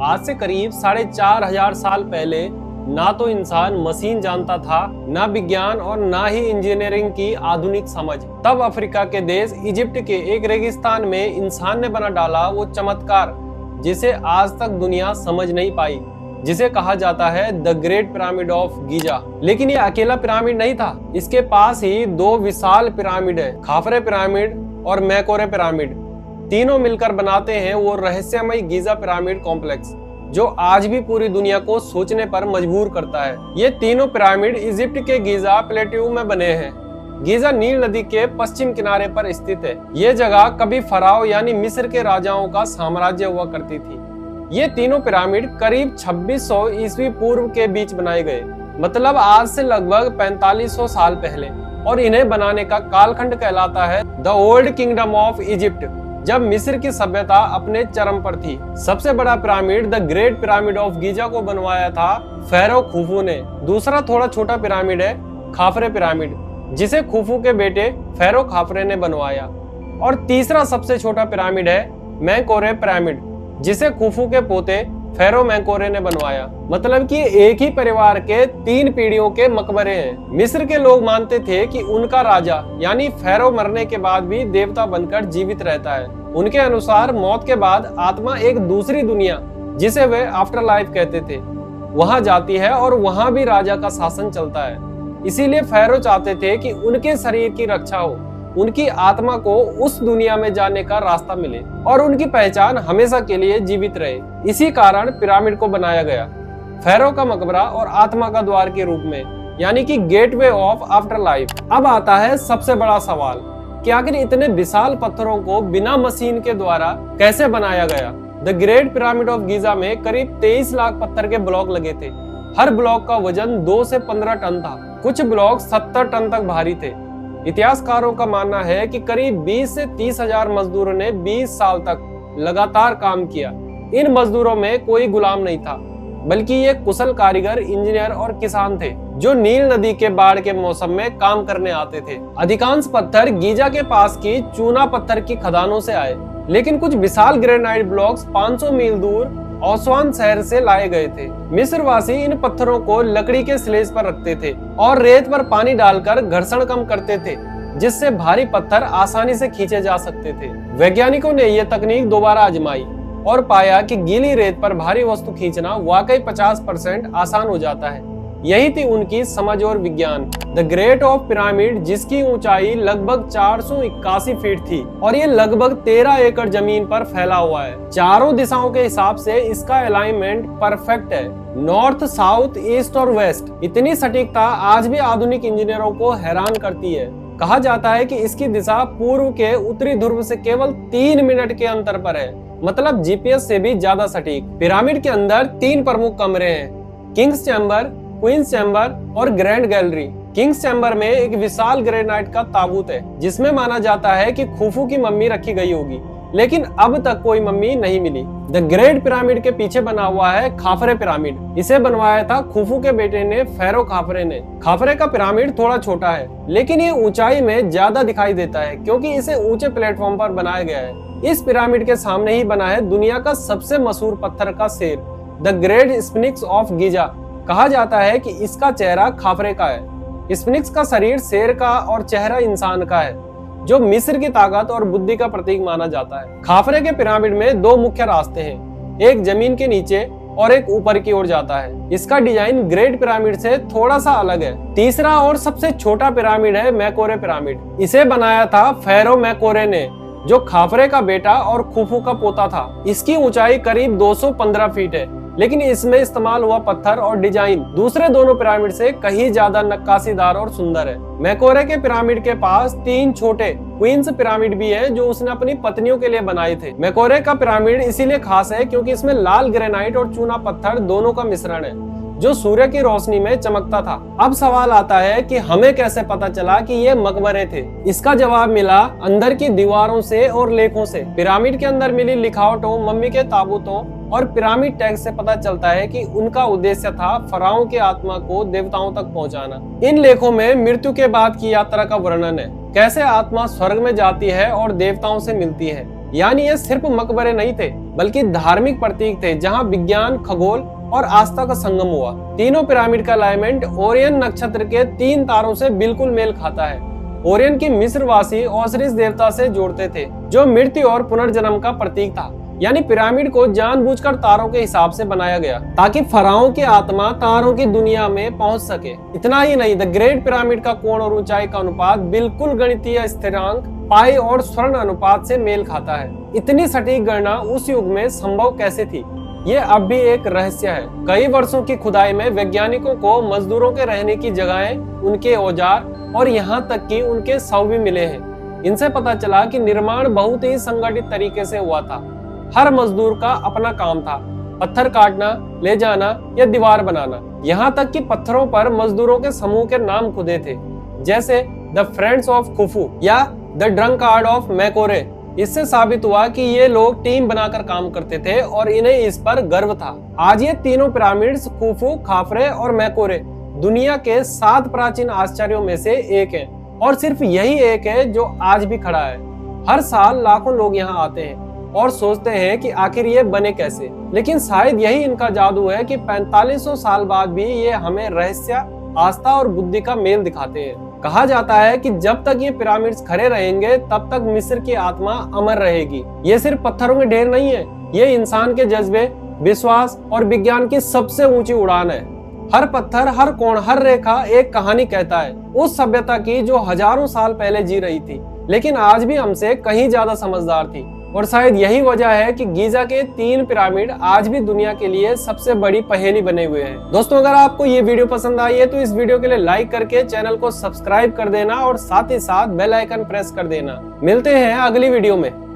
आज से करीब 4,500 साल पहले ना तो इंसान मशीन जानता था, ना विज्ञान और ना ही इंजीनियरिंग की आधुनिक समझ। तब अफ्रीका के देश इजिप्ट के एक रेगिस्तान में इंसान ने बना डाला वो चमत्कार जिसे आज तक दुनिया समझ नहीं पाई, जिसे कहा जाता है the great pyramid of Giza. लेकिन ये अकेला पिरामिड नहीं था, इसके पास ही दो विशाल पिरामिड है, खाफरे पिरामिड और मैकोरे पिरामिड। तीनों मिलकर बनाते हैं वो रहस्यमय गीजा पिरामिड कॉम्प्लेक्स जो आज भी पूरी दुनिया को सोचने पर मजबूर करता है। ये तीनों पिरामिड इजिप्ट के गीजा प्लेट्यू में बने हैं। गीजा नील नदी के पश्चिम किनारे पर स्थित है। ये जगह कभी फराओ यानी मिस्र के राजाओं का साम्राज्य हुआ करती थी। ये तीनों पिरामिड करीब 2600 ईस्वी पूर्व के बीच बनाए गए, मतलब आज से लगभग 4500 साल पहले, और इन्हें बनाने का कालखंड कहलाता है the old kingdom of Egypt, जब मिस्र की सभ्यता अपने चरम पर थी। सबसे बड़ा pyramid the great pyramid of Giza को बनवाया था फेरो खुफू ने। दूसरा थोड़ा छोटा पिरामिड है खाफरे पिरामिड, जिसे खुफू के बेटे फेरो खाफरे ने बनवाया। और तीसरा सबसे छोटा पिरामिड है मैकोरे पिरामिड, जिसे खुफू के पोते फेरो मैकोरे ने बनवाया। मतलब कि एक ही परिवार के 3 पीढ़ियों के मकबरे हैं। मिस्र के लोग मानते थे कि उनका राजा यानी फेरो मरने के बाद भी देवता बनकर जीवित रहता है। उनके अनुसार मौत के बाद आत्मा एक दूसरी दुनिया, जिसे वे आफ्टर लाइफ कहते थे, वहां जाती है और वहां भी राजा का शासन चलता है। इसीलिए फेरो चाहते थे कि उनके शरीर की रक्षा हो, उनकी आत्मा को उस दुनिया में जाने का रास्ता मिले और उनकी पहचान हमेशा के लिए जीवित रहे। इसी कारण पिरामिड को बनाया गया, फेरो का मकबरा और आत्मा का द्वार के रूप में, यानी कि गेटवे ऑफ आफ्टर लाइफ। अब आता है सबसे बड़ा सवाल कि आखिर इतने विशाल पत्थरों को बिना मशीन के द्वारा कैसे बनाया गया। The great pyramid of Giza में करीब 23 लाख पत्थर के ब्लॉक लगे थे। हर ब्लॉक का वजन 2 से 15 टन था। कुछ ब्लॉक 70 टन तक भारी थे। इतिहासकारों का मानना है कि करीब 20 से 30 हजार मजदूरों ने 20 साल तक लगातार काम किया। इन मजदूरों में कोई गुलाम नहीं था, बल्कि ये कुशल कारीगर, इंजीनियर और किसान थे जो नील नदी के बाढ़ के मौसम में काम करने आते थे। अधिकांश पत्थर गीजा के पास की चूना पत्थर की खदानों से आए, लेकिन कुछ विशाल ग्रेनाइट ब्लॉक्स 500 मील दूर ओसवान शहर से लाए गए थे। मिस्रवासी इन पत्थरों को लकड़ी के स्लेज पर रखते थे और रेत पर पानी डालकर घर्षण कम करते थे, जिससे भारी पत्थर आसानी से खींचे जा सकते थे। वैज्ञानिकों ने यह तकनीक दोबारा आजमाई और पाया कि गीली रेत पर भारी वस्तु खींचना वाकई 50% आसान हो जाता है। यही थी उनकी समझ और विज्ञान। द ग्रेट ऑफ पिरामिड, जिसकी ऊंचाई लगभग 481 फीट थी और ये लगभग 13 एकड़ जमीन पर फैला हुआ है। चारों दिशाओं के हिसाब से इसका अलाइनमेंट परफेक्ट है, नॉर्थ, साउथ, ईस्ट और वेस्ट। इतनी सटीकता आज भी आधुनिक इंजीनियरों को हैरान करती है। कहा जाता है कि इसकी दिशा पूर्व के उत्तरी ध्रुव से केवल 3 मिनट के अंतर पर है, मतलब जीपीएस से भी ज्यादा सटीक। पिरामिड के अंदर 3 प्रमुख कमरे हैं, किंग्स चैम्बर, क्वींस चैम्बर और ग्रैंड गैलरी। किंग्स चैम्बर में एक विशाल ग्रेनाइट का ताबूत है, जिसमें माना जाता है कि खुफू की मम्मी रखी गई होगी, लेकिन अब तक कोई मम्मी नहीं मिली। द ग्रेट पिरामिड के पीछे बना हुआ है खाफरे पिरामिड। इसे बनवाया था खुफू के बेटे ने, फेरो खाफरे ने। खाफरे का पिरामिड थोड़ा छोटा है, लेकिन ये ऊंचाई में ज्यादा दिखाई देता है क्योंकि इसे ऊंचे प्लेटफॉर्म पर बनाया गया है। इस पिरामिड के सामने ही बना है दुनिया का सबसे मशहूर पत्थर का शेर, the great sphinx of Giza. कहा जाता है कि इसका चेहरा खाफरे का है, स्फिंक्स का शरीर शेर का और चेहरा इंसान का है, जो मिस्र की ताकत और बुद्धि का प्रतीक माना जाता है। खाफरे के पिरामिड में 2 मुख्य रास्ते हैं, एक जमीन के नीचे और एक ऊपर की ओर जाता है। इसका डिजाइन ग्रेट पिरामिड से थोड़ा सा अलग है। तीसरा और सबसे छोटा पिरामिड है मैकोरे पिरामिड। इसे बनाया था फेरो मैकोरे ने, जो खाफरे का बेटा और खुफू का पोता था। इसकी ऊंचाई करीब 215 फीट है, लेकिन इसमें इस्तेमाल हुआ पत्थर और डिजाइन दूसरे दोनों पिरामिड से कहीं ज्यादा नक्काशीदार और सुंदर है। मैकोरे के पिरामिड के पास 3 छोटे क्वींस पिरामिड भी हैं, जो उसने अपनी पत्नियों के लिए बनाए थे। मैकोरे का पिरामिड इसीलिए खास है क्योंकि इसमें लाल ग्रेनाइट और चूना पत्थर दोनों का मिश्रण है, जो सूर्य की रोशनी में चमकता था। अब सवाल आता है कि हमें कैसे पता चला कि ये मकबरे थे। इसका जवाब मिला अंदर की दीवारों से और लेखों से। पिरामिड के अंदर मिली लिखावटों, मम्मी के ताबूतों और पिरामिड टैक्स से पता चलता है कि उनका उद्देश्य था फराओं की आत्मा को देवताओं तक पहुंचाना। इन लेखों में मृत्यु के बाद की यात्रा का वर्णन है, कैसे आत्मा स्वर्ग में जाती है और देवताओं से मिलती है। यानी ये सिर्फ मकबरे नहीं थे बल्कि धार्मिक प्रतीक थे, जहाँ विज्ञान, खगोल और आस्था का संगम हुआ। तीनों पिरामिड का अलाइनमेंट ओरियन नक्षत्र के 3 तारों से बिल्कुल मेल खाता है। ओरियन की मिस्रवासी ओसिरिस देवता से जोड़ते थे, जो मृत्यु और पुनर्जन्म का प्रतीक था। यानी पिरामिड को जानबूझकर तारों के हिसाब से बनाया गया ताकि फराओं की आत्मा तारों की दुनिया में पहुंच सके। इतना ही नहीं, द ग्रेट पिरामिड का कोण और ऊंचाई का अनुपात बिल्कुल गणितीय स्थिरांक पाई और स्वर्ण अनुपात से मेल खाता है। इतनी सटीक गणना उस युग में संभव कैसे थी, ये अब भी एक रहस्य है। कई वर्षों की खुदाई में वैज्ञानिकों को मजदूरों के रहने की जगहें, उनके औजार और यहाँ तक कि उनके शव भी मिले हैं। इनसे पता चला कि निर्माण बहुत ही संगठित तरीके से हुआ था। हर मजदूर का अपना काम था, पत्थर काटना, ले जाना या दीवार बनाना। यहाँ तक कि पत्थरों पर मजदूरों के समूह के नाम खुदे थे, जैसे द फ्रेंड्स ऑफ खुफू या द ड्रंकार्ड ऑफ मैकोरे। इससे साबित हुआ कि ये लोग टीम बनाकर काम करते थे और इन्हें इस पर गर्व था। आज ये तीनों पिरामिड्स, खुफू, खाफरे और मैकोरे, दुनिया के 7 प्राचीन आश्चर्यों में से एक है, और सिर्फ यही एक है जो आज भी खड़ा है। हर साल लाखों लोग यहाँ आते हैं और सोचते हैं कि आखिर ये बने कैसे, लेकिन शायद यही इनका जादू है कि 4500 साल बाद भी ये हमें रहस्य, आस्था और बुद्धि का मेल दिखाते हैं। कहा जाता है कि जब तक ये पिरामिड्स खड़े रहेंगे तब तक मिस्र की आत्मा अमर रहेगी। ये सिर्फ पत्थरों के ढेर नहीं है, ये इंसान के जज्बे, विश्वास और विज्ञान की सबसे ऊंची उड़ान है। हर पत्थर, हर कोण, हर रेखा एक कहानी कहता है उस सभ्यता की जो हजारों साल पहले जी रही थी, लेकिन आज भी हमसे कहीं ज्यादा समझदार थी। और शायद यही वजह है कि गीजा के 3 पिरामिड आज भी दुनिया के लिए सबसे बड़ी पहेली बने हुए हैं। दोस्तों, अगर आपको ये वीडियो पसंद आई है तो इस वीडियो के लिए लाइक करके चैनल को सब्सक्राइब कर देना और साथ ही साथ बेल आइकन प्रेस कर देना। मिलते हैं अगली वीडियो में।